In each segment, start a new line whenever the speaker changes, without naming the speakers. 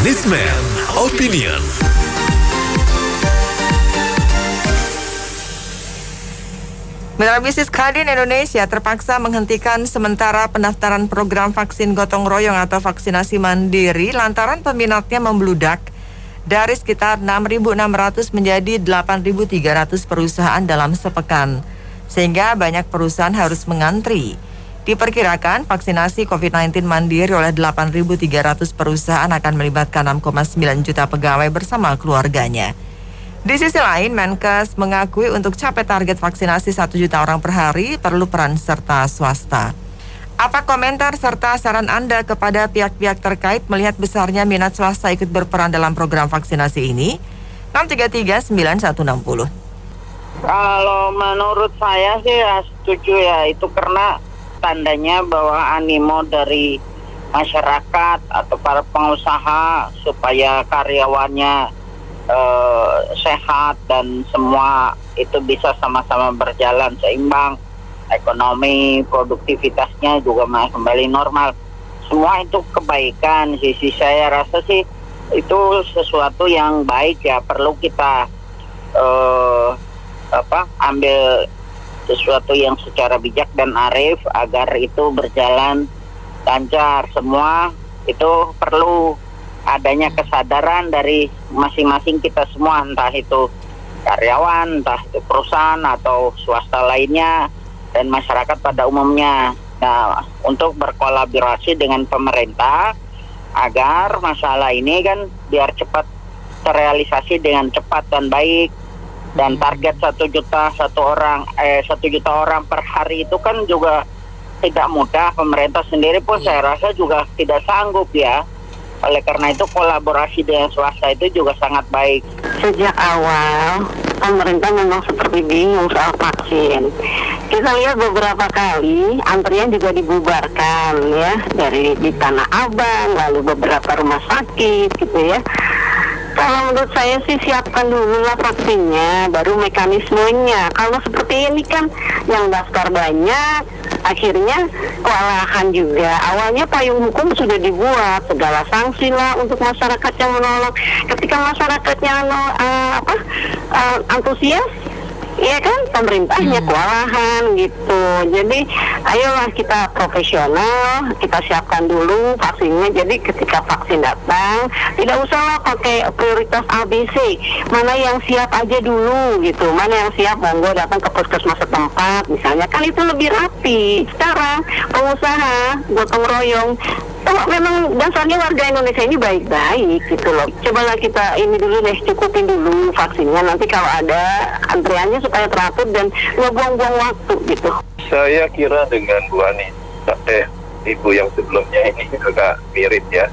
Newsman Opinion.
Mitra bisnis Kadin Indonesia terpaksa menghentikan sementara pendaftaran program vaksin gotong royong atau vaksinasi mandiri lantaran peminatnya membludak dari sekitar 6.600 menjadi 8.300 perusahaan dalam sepekan, sehingga banyak perusahaan harus mengantri. Diperkirakan vaksinasi COVID-19 mandiri oleh 8.300 perusahaan akan melibatkan 6,9 juta pegawai bersama keluarganya. Di sisi lain, Menkes mengakui untuk capai target vaksinasi 1 juta orang per hari perlu peran serta swasta. Apa komentar serta saran Anda kepada pihak-pihak terkait melihat besarnya minat swasta ikut berperan dalam program vaksinasi ini? 633-9160.
Kalau menurut saya sih ya setuju ya, itu karena tandanya bahwa animo dari masyarakat atau para pengusaha supaya karyawannya sehat dan semua itu bisa sama-sama berjalan seimbang, ekonomi, produktivitasnya juga kembali normal. Semua itu kebaikan. Sisi saya rasa sih itu sesuatu yang baik ya, perlu kita ambil sesuatu yang secara bijak dan arif agar itu berjalan lancar. Semua itu perlu adanya kesadaran dari masing-masing kita semua, entah itu karyawan, entah itu perusahaan atau swasta lainnya, dan masyarakat pada umumnya. Nah, untuk berkolaborasi dengan pemerintah agar masalah ini kan biar cepat terrealisasi dengan cepat dan baik. Dan target 1 juta orang per hari itu kan juga tidak mudah. Pemerintah sendiri pun saya rasa juga tidak sanggup ya. Oleh karena itu kolaborasi dengan swasta itu juga sangat baik.
Sejak awal pemerintah memang seperti bingung soal vaksin. Kita lihat beberapa kali antrian juga dibubarkan ya, dari di Tanah Abang, lalu beberapa rumah sakit gitu ya. Kalau menurut saya sih siapkan dulu lah vaksinnya, baru mekanismenya. Kalau seperti ini kan yang daftar banyak, akhirnya kewalahan juga. Awalnya payung hukum sudah dibuat, segala sanksi lah untuk masyarakat yang menolak. Ketika masyarakatnya antusias, iya kan, pemerintahnya kewalahan gitu. Jadi ayolah kita profesional, kita siapkan dulu vaksinnya. Jadi ketika vaksin datang, tidak usahlah pakai prioritas ABC. Mana yang siap aja dulu gitu. Mana yang siap monggo datang ke puskesmas setempat misalnya, kan itu lebih rapi. Sekarang pengusaha gotong royong, memang dasarnya warga Indonesia ini baik-baik gitu loh. Cobalah kita ini dulu deh, cukupin dulu vaksinnya. Nanti kalau ada antriannya supaya teratur dan nggak buang-buang waktu gitu.
Saya kira dengan Bu Ani, Ibu yang sebelumnya ini agak mirip ya.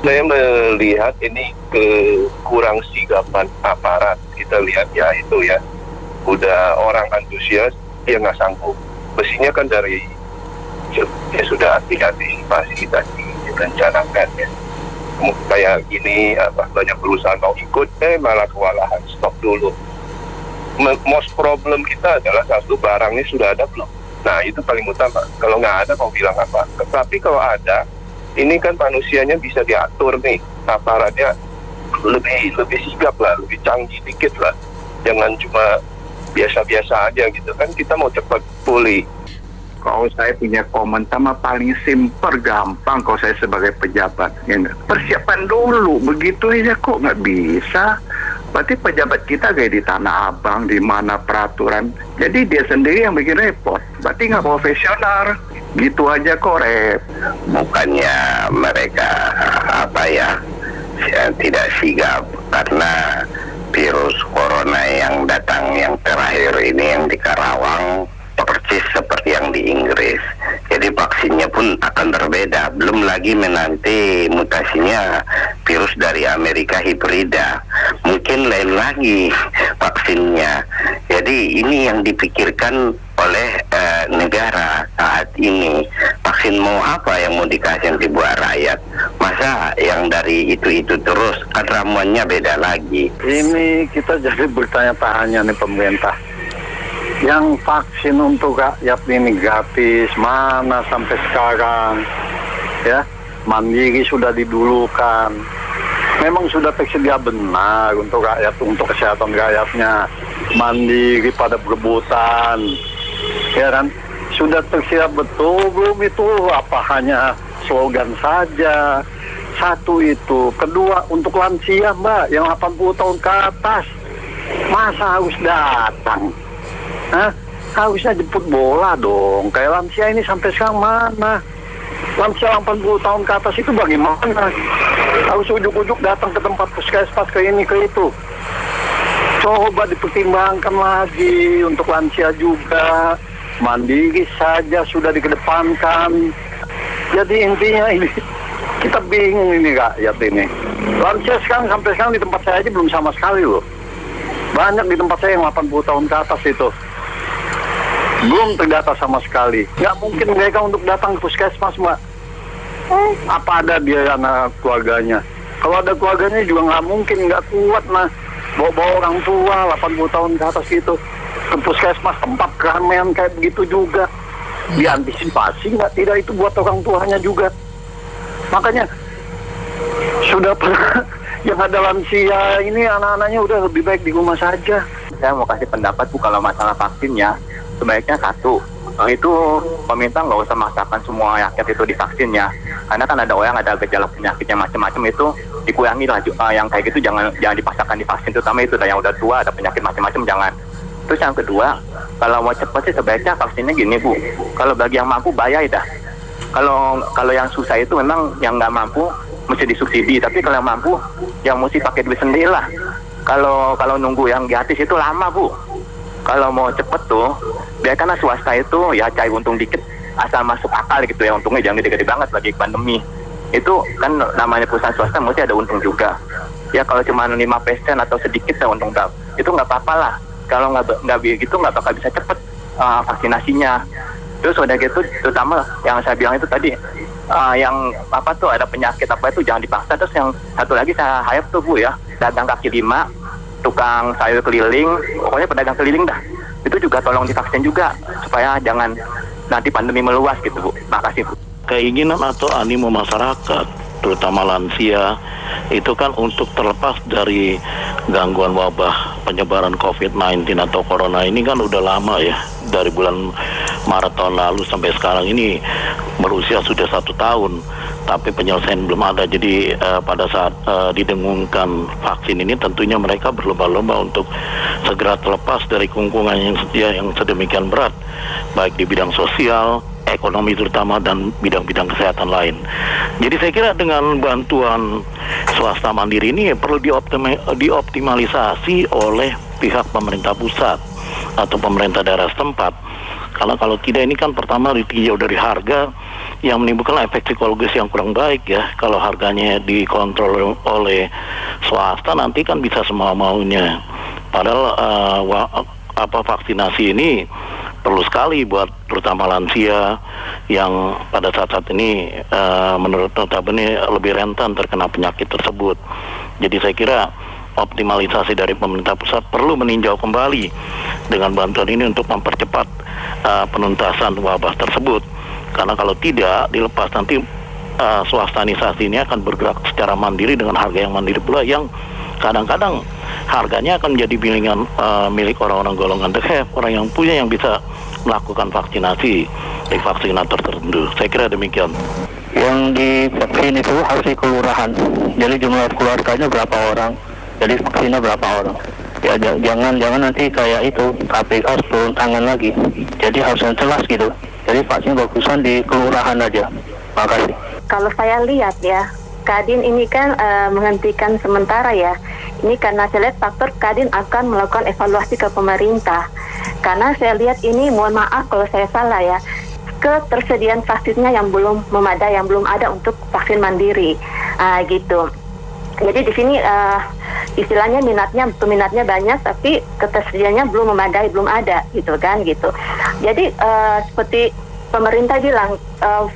Saya melihat ini kurang sigapan aparat. Kita lihat ya itu ya, udah orang antusias, dia nggak sanggup. Mestinya kan dari ya sudah diantisipasi tadi, direncanakan ya. Kayak gini, banyak perusahaan mau ikut, malah kewalahan, stop dulu. Most problem kita adalah satu, barangnya sudah ada belum? Nah itu paling utama. Kalau nggak ada mau bilang apa? Tetapi kalau ada, ini kan manusianya bisa diatur nih, aparatnya lebih sigap lah, lebih canggih dikit lah. Jangan cuma biasa-biasa aja gitu kan, kita mau cepat pulih.
Kalau saya punya komen sama paling simpel, gampang kalau saya sebagai pejabat. Persiapan dulu, begitu aja kok nggak bisa. Berarti pejabat kita kayak di Tanah Abang, di mana peraturan. Jadi dia sendiri yang bikin repot. Berarti nggak profesional. Gitu aja kok
Bukannya mereka tidak sigap karena virus corona yang datang yang terakhir ini yang di Karawang persis seperti yang di Inggris. Jadi vaksinnya pun akan berbeda. Belum lagi menanti mutasinya virus dari Amerika hibrida. Mungkin lain lagi vaksinnya. Jadi ini yang dipikirkan oleh negara saat ini. Vaksin mau apa yang mau dikasih nanti buat rakyat? Masa yang dari itu terus, kan ramuannya beda lagi.
Ini kita jadi bertanya-tanya nih pemerintah. Yang vaksin untuk rakyat ini gratis, mana sampai sekarang ya, mandiri sudah didulukan, memang sudah tersedia benar untuk rakyat, untuk kesehatan rakyatnya, mandiri pada berebutan, ya kan? Sudah tersedia betul belum itu apa hanya slogan saja? Satu itu, kedua untuk lansia Mbak yang 80 tahun ke atas, masa harus datang? Hah? Harusnya jemput bola dong. Kayak lansia ini sampai sekarang mana? Lansia 80 tahun ke atas itu bagaimana? Harus ujuk-ujuk datang ke tempat puskesmas, ke ini, ke itu. Coba dipertimbangkan lagi untuk lansia juga. Mandiri saja sudah dikedepankan. Jadi intinya ini, kita bingung ini rakyat ini. Lansia sekarang sampai sekarang di tempat saya aja belum sama sekali loh. Banyak di tempat saya yang 80 tahun ke atas itu belum terdata sama sekali. Nggak mungkin mereka untuk datang ke puskesmas, Mbak. Apa ada dia anak keluarganya? Kalau ada keluarganya juga nggak mungkin, nggak kuat nah. Bawa-bawa orang tua 80 tahun ke atas itu ke puskesmas, tempat keramaian kayak begitu juga. Diantisipasi nggak? Tidak, itu buat orang tuanya juga. Makanya sudah pernah yang ada lansia ini anak-anaknya udah lebih baik di rumah saja.
Saya mau kasih pendapat Bu, kalau masalah vaksinnya sebaiknya satu, itu pemerintah nggak usah maksakan semua rakyat itu divaksin ya, karena kan ada orang ada gejala penyakitnya macam-macam, itu dikurangi lah, yang kayak gitu jangan dipaksakan divaksin, terutama itu yang udah tua ada penyakit macam-macam jangan. Terus yang kedua, kalau mau cepat sih sebaiknya vaksinnya gini Bu, kalau bagi yang mampu bayar dah. Kalau yang susah itu memang yang nggak mampu mesti disubsidi, tapi kalau yang mampu yang mesti pakai duit sendiri lah. Kalau nunggu yang gratis itu lama Bu. Kalau mau cepet tuh, biarkanlah swasta itu ya cari untung dikit, asal masuk akal gitu ya, untungnya jangan gede-gede banget lagi pandemi. Itu kan namanya perusahaan swasta mesti ada untung juga. Ya kalau cuma 5% atau sedikit ya untung itu nggak apa-apa lah. Kalau nggak begitu nggak bakal bisa cepet vaksinasinya. Terus udah gitu, terutama yang saya bilang itu tadi, yang apa tuh ada penyakit apa itu jangan dipaksa. Terus yang satu lagi saya hayap tuh Bu ya, dagang kaki lima, tukang sayur keliling, pokoknya pedagang keliling dah. Itu juga tolong divaksin juga supaya jangan nanti pandemi meluas gitu Bu. Makasih Bu.
Keinginan atau animo masyarakat, terutama lansia, itu kan untuk terlepas dari gangguan wabah penyebaran COVID-19 atau corona ini kan udah lama ya. Dari bulan Maret tahun lalu sampai sekarang ini berusia sudah 1 tahun, tapi penyelesaian belum ada. Jadi pada saat didengungkan vaksin ini tentunya mereka berlomba-lomba untuk segera terlepas dari kungkungan yang sedemikian berat, baik di bidang sosial, ekonomi terutama, dan bidang-bidang kesehatan lain. Jadi saya kira dengan bantuan swasta mandiri ini perlu dioptimalisasi oleh pihak pemerintah pusat atau pemerintah daerah setempat. Karena kalau tidak ini kan pertama ditinjau dari harga yang menimbulkan efek psikologis yang kurang baik ya. Kalau harganya dikontrol oleh swasta nanti kan bisa semau-maunya. Padahal vaksinasi ini perlu sekali buat terutama lansia yang pada saat ini menurut notabene lebih rentan terkena penyakit tersebut. Jadi saya kira optimalisasi dari pemerintah pusat perlu meninjau kembali dengan bantuan ini untuk mempercepat penuntasan wabah tersebut. Karena kalau tidak dilepas nanti swastanisasi ini akan bergerak secara mandiri dengan harga yang mandiri pula, yang kadang-kadang harganya akan menjadi milik orang-orang golongan terhef, orang yang punya yang bisa melakukan vaksinasi di vaksinator tertentu. Saya kira demikian.
Yang divaksin itu harus di kelurahan. Jadi jumlah keluarganya berapa orang, jadi vaksinnya berapa orang. Ya jangan nanti kayak itu KPK harus turun tangan lagi. Jadi harus yang jelas gitu. Jadi vaksin bagusan di kelurahan aja. Makasih.
Kalau saya lihat ya, Kadin ini kan menghentikan sementara ya. Ini karena saya lihat faktor Kadin akan melakukan evaluasi ke pemerintah. Karena saya lihat ini, mohon maaf kalau saya salah ya, ketersediaan vaksinnya yang belum memadai, yang belum ada untuk vaksin mandiri, gitu. Jadi di sini istilahnya peminatnya banyak, tapi ketersediaannya belum memadai, belum ada, gitu kan, gitu. Jadi seperti pemerintah bilang,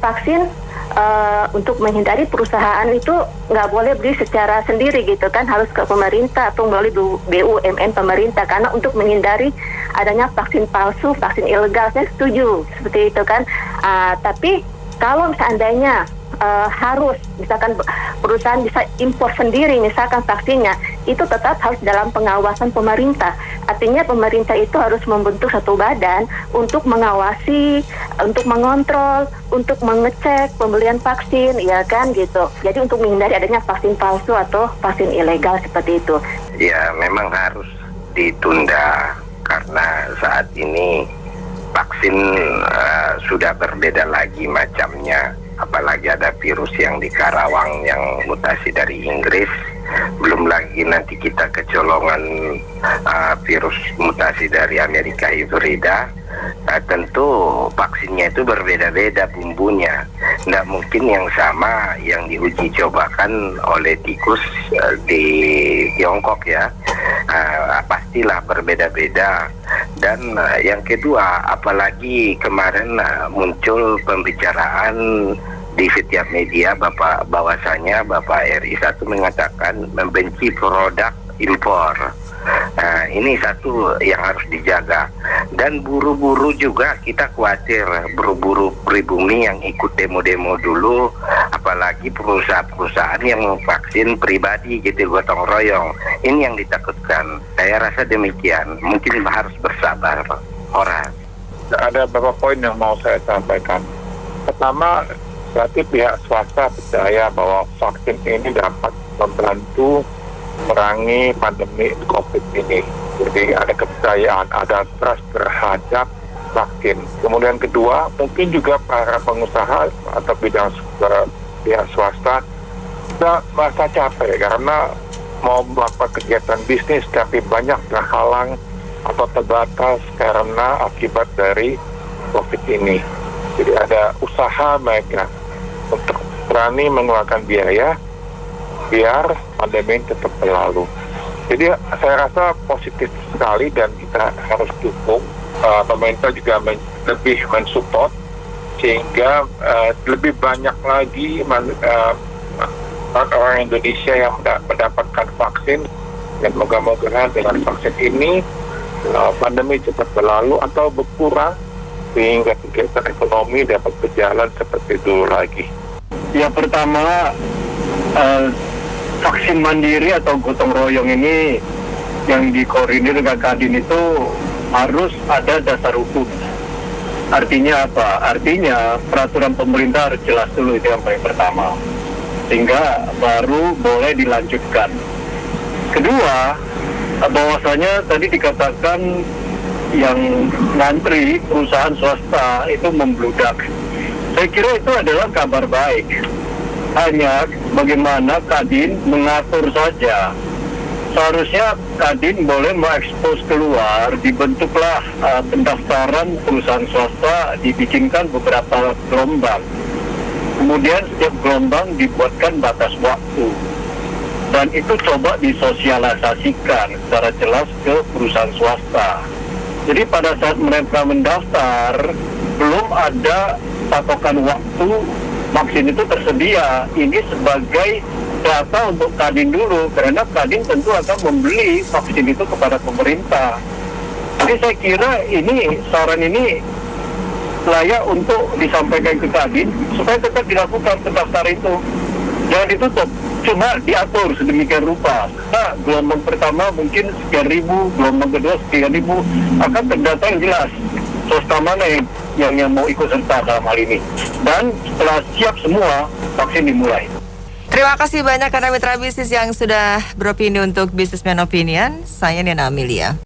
vaksin untuk menghindari perusahaan itu nggak boleh beli secara sendiri gitu kan, harus ke pemerintah atau melalui BUMN pemerintah, karena untuk menghindari adanya vaksin palsu, vaksin ilegal. Saya setuju seperti itu kan. Tapi kalau seandainya harus, misalkan perusahaan bisa impor sendiri misalkan vaksinnya, itu tetap harus dalam pengawasan pemerintah. Artinya pemerintah itu harus membentuk satu badan untuk mengawasi, untuk mengontrol, untuk mengecek pembelian vaksin, ya kan gitu. Jadi untuk menghindari adanya vaksin palsu atau vaksin ilegal seperti itu.
Ya, memang harus ditunda karena saat ini vaksin sudah berbeda lagi macamnya, apalagi ada virus yang di Karawang yang mutasi dari Inggris, belum lagi nanti kita kecolongan virus mutasi dari Amerika hibrida. Tentu vaksinnya itu berbeda-beda bumbunya, tidak mungkin yang sama yang diuji cobakan oleh tikus di Tiongkok ya. Pastilah berbeda-beda. Dan yang kedua, apalagi kemarin muncul pembicaraan di setiap media bahwasanya Bapak RI1 mengatakan membenci produk impor. Nah, ini satu yang harus dijaga. Dan buru-buru juga kita khawatir buru-buru pribumi yang ikut demo-demo dulu, apalagi perusahaan-perusahaan yang memvaksin pribadi gitu, gotong royong. Ini yang ditakutkan. Saya rasa demikian. Mungkin harus bersabar, Pak.
Ada beberapa poin yang mau saya sampaikan. Pertama, berarti pihak swasta percaya bahwa vaksin ini dapat membantu merangi pandemi COVID ini. Jadi ada kepercayaan, ada trust terhadap vaksin. Kemudian kedua, mungkin juga para pengusaha atau bidang pihak swasta sudah merasa capek karena mau melakukan kegiatan bisnis tapi banyak terhalang atau terbatas karena akibat dari COVID ini. Jadi ada usaha mereka untuk berani mengeluarkan biaya biar pandemi tetap berlalu. Jadi saya rasa positif sekali dan kita harus dukung. Pemerintah juga lebih mensupport sehingga lebih banyak lagi orang Indonesia yang mendapatkan vaksin, dan moga-moga dengan vaksin ini pandemi cepat berlalu atau berkurang sehingga kegiatan ekonomi dapat berjalan seperti dulu lagi.
Ya, pertama vaksin mandiri atau gotong royong ini yang dikoordinir dengan Kadin itu harus ada dasar hukum. Artinya apa? Artinya peraturan pemerintah harus jelas dulu, itu yang paling pertama, sehingga baru boleh dilanjutkan. Kedua, bahwasanya tadi dikatakan yang ngantri perusahaan swasta itu membludak. Saya kira itu adalah kabar baik. Hanya bagaimana Kadin mengatur saja. Seharusnya Kadin boleh mengekspos keluar, dibentuklah pendaftaran perusahaan swasta, dibikinkan beberapa gelombang. Kemudian setiap gelombang dibuatkan batas waktu. Dan itu coba disosialisasikan secara jelas ke perusahaan swasta. Jadi pada saat mereka mendaftar, belum ada patokan waktu vaksin itu tersedia. Ini sebagai data untuk Kadin dulu, karena Kadin tentu akan membeli vaksin itu kepada pemerintah. Jadi saya kira ini, saran ini layak untuk disampaikan ke Kadin supaya tetap dilakukan pendaftaran itu. Jangan ditutup, cuma diatur sedemikian rupa. Nah, gelombang pertama mungkin sekian ribu, gelombang kedua sekian ribu, akan terdata yang jelas swasta mana yang mau ikut serta dalam hal ini. Dan setelah siap semua, vaksin dimulai.
Terima kasih banyak karena mitra bisnis yang sudah beropini untuk Businessman Opinion. Saya Nina Amelia.